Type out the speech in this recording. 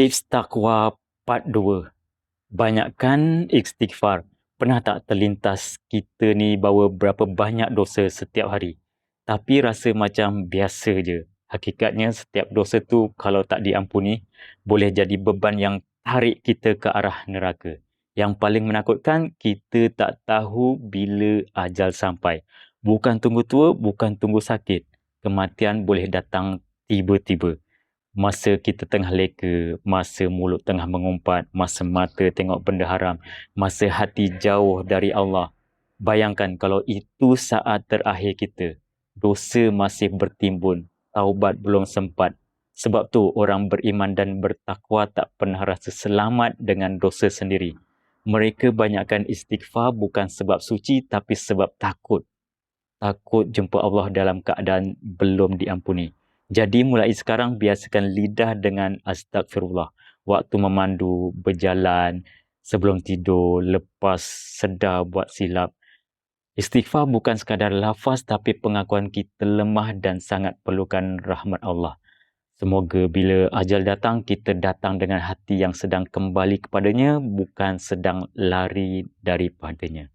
Tips Takwa Part 2. Banyakkan istighfar. Pernah tak terlintas kita ni bawa berapa banyak dosa setiap hari? Tapi rasa macam biasa je. Hakikatnya setiap dosa tu kalau tak diampuni, boleh jadi beban yang tarik kita ke arah neraka. Yang paling menakutkan, kita tak tahu bila ajal sampai. Bukan tunggu tua, bukan tunggu sakit. Kematian boleh datang tiba-tiba. Masa kita tengah leka, masa mulut tengah mengumpat, masa mata tengok benda haram, masa hati jauh dari Allah. Bayangkan kalau itu saat terakhir kita. Dosa masih bertimbun, taubat belum sempat. Sebab tu orang beriman dan bertakwa tak pernah rasa selamat dengan dosa sendiri. Mereka banyakkan istighfar bukan sebab suci tapi sebab takut. Takut jumpa Allah dalam keadaan belum diampuni. Jadi mulai sekarang biasakan lidah dengan astagfirullah. Waktu memandu, berjalan, sebelum tidur, lepas sedar buat silap. Istighfar bukan sekadar lafaz tapi pengakuan kita lemah dan sangat perlukan rahmat Allah. Semoga bila ajal datang, kita datang dengan hati yang sedang kembali kepadanya, bukan sedang lari daripadanya.